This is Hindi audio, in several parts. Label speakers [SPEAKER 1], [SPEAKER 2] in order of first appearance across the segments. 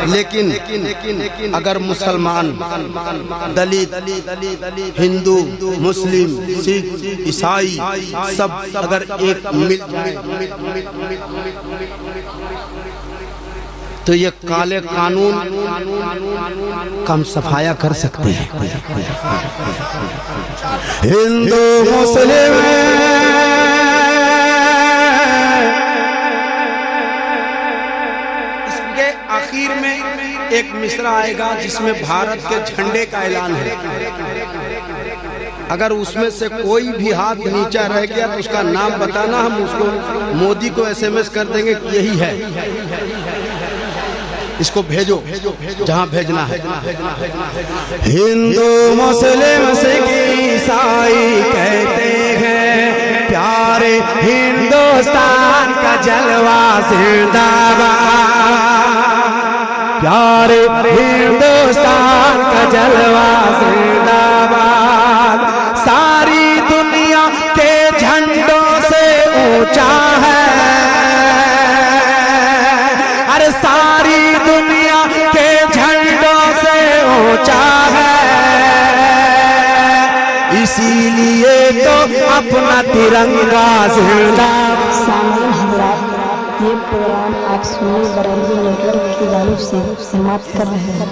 [SPEAKER 1] लेकिन अगर मुसलमान, दलित, हिंदू, मुस्लिम, सिख, ईसाई सब अगर एक मिल जाए तो ये काले कानून कम सफाया कर सकते हैं। हिंदू मुस्लिम इसके आखिर में एक मिसरा आएगा जिसमें भारत के झंडे का ऐलान है। अगर उसमें से कोई भी हाथ नीचा रह गया तो उसका नाम बताना, हम उसको मोदी को SMS कर देंगे कि यही है, इसको भेजो जहां भेजना है। हिंदू मुस्लिम सिख ईसाई कहते हैं प्यारे हिंदुस्तान का जलवा जिंदाबाद, प्यारे हिंदुस्तान का जलवा जिंदाबाद। सारी दुनिया के झंडों से ऊंचा है, अरे सारी दुनिया के झंडों से ऊंचा है, इसीलिए तो अपना तिरंगा जिंदाबाद।
[SPEAKER 2] ये प्रोग्राम आप सुनी बरेली नेटवर्क की जानिब से समाप्त कर रहे हैं।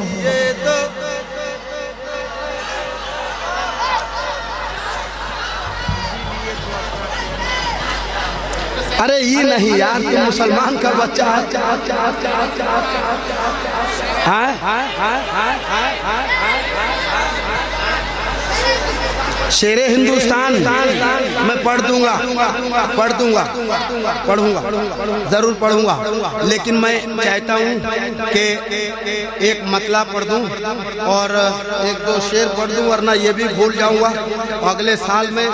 [SPEAKER 1] अरे ये नहीं यार, तुम मुसलमान का बच्चा है। शेरे हिंदुस्तान मैं पढ़ूंगा जरूर पढ़ूंगा, लेकिन मैं चाहता हूँ कि एक मतला पढ़ दूं और एक दो शेर पढ़ दूं, वरना ये भी भूल जाऊंगा। अगले साल में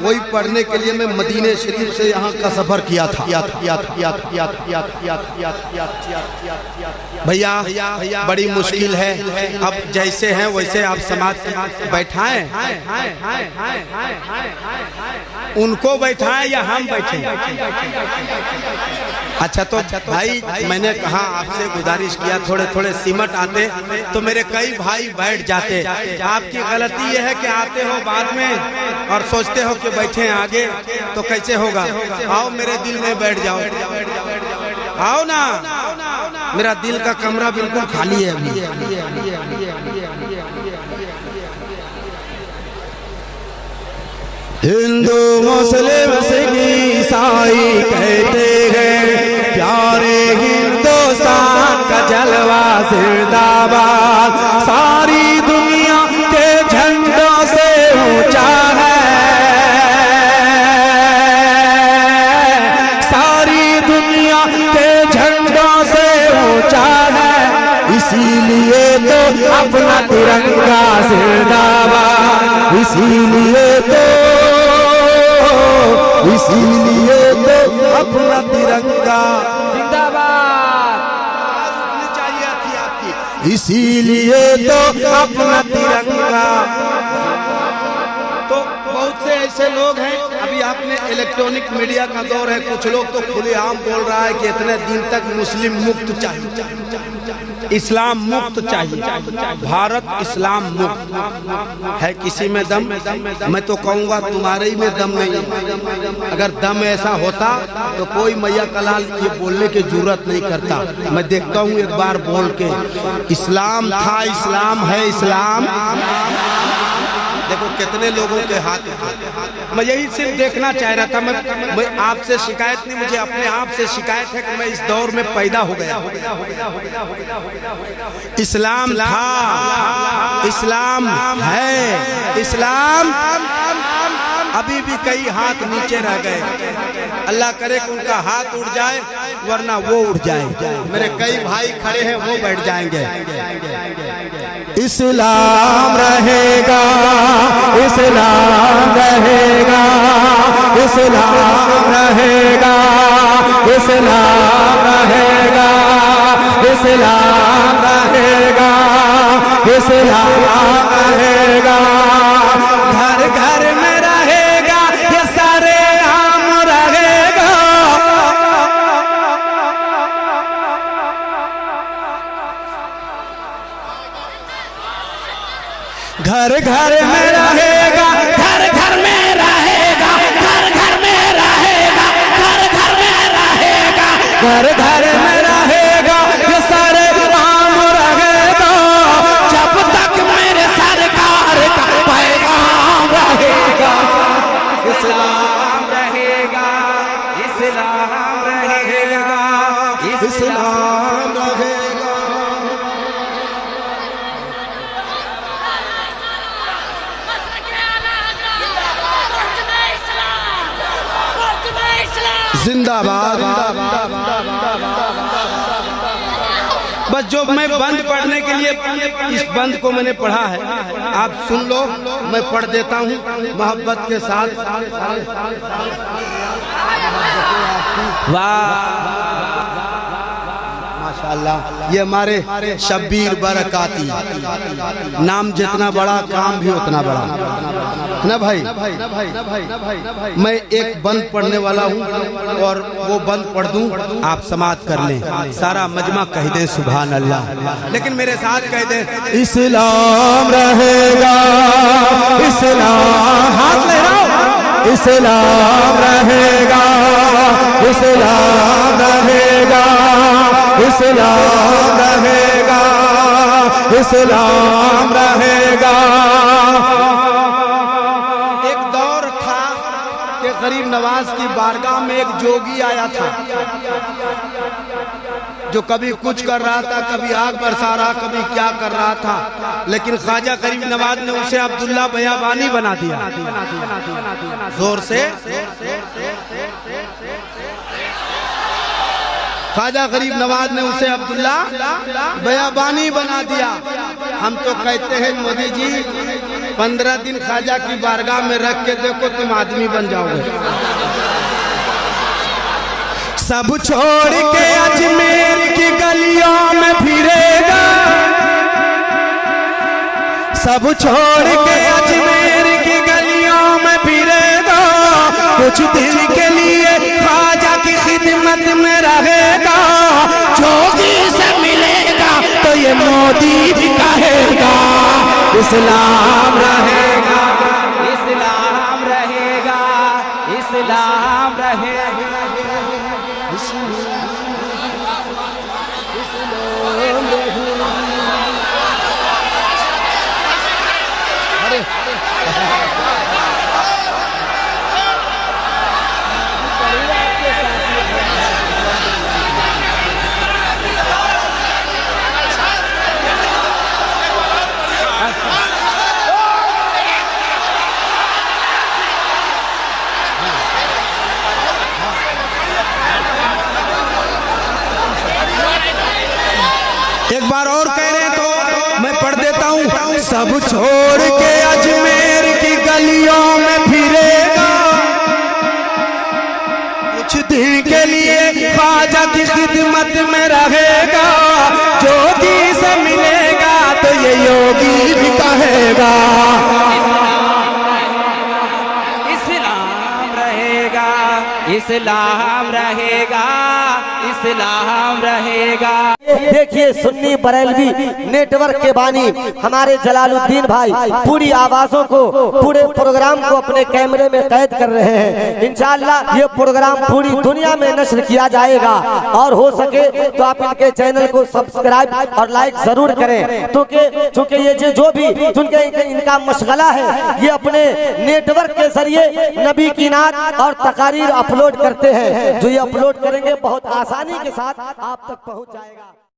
[SPEAKER 1] वही पढ़ने के लिए मैं मदीने शरीफ से यहाँ का सफर किया था। भैया बड़ी मुश्किल है, अब जैसे हैं वैसे आप समाज बैठाएं, उनको बैठाएं या हम बैठे। अच्छा तो भाई मैंने कहा आपसे गुजारिश किया थोड़े थोड़े सिमट आते तो मेरे कई भाई बैठ जाते। आपकी गलती यह है कि आते हो बाद में और सोचते हो कि बैठे आगे, तो कैसे होगा। आओ मेरे दिल में बैठ जाओ, आओ ना, मेरा दिल का कमरा बिल्कुल खाली है अभी। हिंदू मुस्लिम सिख ईसाई कहते हैं प्यारे हिंदुस्तान का जलवा जिंदाबाद। सारी दुनिया के झंडों से ऊंचा है, सारी दुनिया के झंडों से ऊंचा है, इसीलिए तो अपना तिरंगा जिंदाबाद, इसीलिए तो अपना तिरंगा जिंदाबाद चाहिए थी आपकी, इसीलिए तो अपना तिरंगा। तो बहुत से ऐसे लोग हैं, अभी आपने इलेक्ट्रॉनिक मीडिया का दौर है, कुछ लोग तो खुलेआम बोल रहा है कि इतने दिन तक मुस्लिम मुक्त चाहिए, इस्लाम मुक्त चाहिए, भारत इस्लाम मुक्त है। किसी में दम, मैं तो कहूँगा तुम्हारे ही में दम नहीं है। अगर दम ऐसा होता तो कोई मैया कलाल ये बोलने की जरूरत नहीं करता। मैं देखता हूँ एक बार बोल के, इस्लाम था, इस्लाम है, इस्लाम। देखो कितने लोगों के हाथ, मैं यही सिर्फ देखना चाह रहा था। मैं आपसे शिकायत नहीं, मुझे अपने आप से शिकायत है कि मैं इस दौर में पैदा हो गया। इस्लाम था, इस्लाम है, इस्लाम। अभी भी कई हाथ नीचे रह गए, अल्लाह करे कि उनका हाथ उड़ जाए, वरना वो उड़ जाए। मेरे कई भाई खड़े हैं, वो बैठ जाएंगे। इस्लाम रहेगा, इस्लाम रहेगा, इस्लाम रहेगा, इस्लाम रहेगा, इस्लाम रहेगा, इस्लाम रहेगा, घर घर में रहेगा, ये सारे आम रहेगा। घर घर में रहेगा, घर घर में रहेगा, घर घर में रहेगा, घर घर में रहेगा, घर घर में रहेगा, ये सारे आम रहेगा जब तक मेरे सरकार का पैगाम रहेगा। इस्लाम रहेगा, इस्लाम रहेगा, इस्लाम रहेगा। जिंदाबाद। बस जो मैं बंद पढ़ने के लिए इस बंद को मैंने पढ़ा है, आप सुन लो, मैं पढ़ देता हूँ मोहब्बत के साथ। वाह माशाअल्लाह, ये हमारे शब्बीर बरकाती, नाम जितना बड़ा काम भी उतना बड़ा ना भाई। मैं एक बंद पढ़ने वाला हूँ और वो बंद पढ़ दूँ, आप समाप्त कर लें, सारा मजमा कह दें सुभान अल्लाह, लेकिन मेरे साथ कह दें इस्लाम रहेगा, इस्लाम, हाथ लहराओ, इस्लाम रहेगा, इस्लाम रहेगा, इस्लाम रहेगा, इस्लाम रहेगा। एक दौर था कि गरीब नवाज की बारगाह में एक जोगी आया था, जो कभी कुछ कर रहा था, कभी आग बरसा रहा, कभी क्या कर रहा था, लेकिन ख्वाजा गरीब नवाज ने उसे अब्दुल्ला बयाबानी बना दिया। जोर से ख्वाजा गरीब नवाज ने उसे अब्दुल्ला बयाबानी बना दिया। हम तो कहते हैं मोदी जी 15 दिन ख्वाजा की बारगाह में रख के देखो, तुम आदमी बन जाओगे। सब छोड़ के अजमेर की गलियों में फिरेगा, सब छोड़ के अजमेर की गलियों में फिरेगा, कुछ दिन के लिए ख्वाजा की खिदमत में रहेगा, जोगी से मिलेगा तो ये मोदी भी कहेगा इस्लाम रहेगा, इस्लाम रहेगा, इस्लाम रहेगा। एक बार और कह रहे हैं तो मैं पढ़ देता हूँ। सब छोड़ के अजमेर की गलियों में फिरेगा, कुछ दिन के लिए ख्वाजा की खिदमत में रहेगा, जोगी से मिलेगा तो ये योगी भी कहेगा इस्लाम रहेगा, इस्लाम रहेगा, इस्लाम रहेगा।
[SPEAKER 3] देखिए सुन्नी बरेलवी नेटवर्क के बानी हमारे जलालुद्दीन भाई पूरी आवाजों को, पूरे प्रोग्राम को अपने कैमरे में कैद कर रहे हैं। इंशाअल्लाह ये प्रोग्राम पूरी दुनिया में नश्र किया जाएगा, और हो सके तो आप इनके चैनल को सब्सक्राइब और लाइक जरूर करें, क्योंकि ये जो भी जिनके इनका मशगला है, ये अपने नेटवर्क के जरिए नबी की नात और तकारीर अपलोड करते हैं। जो ये अपलोड करेंगे बहुत आसानी के साथ आप तक पहुंच जाएगा।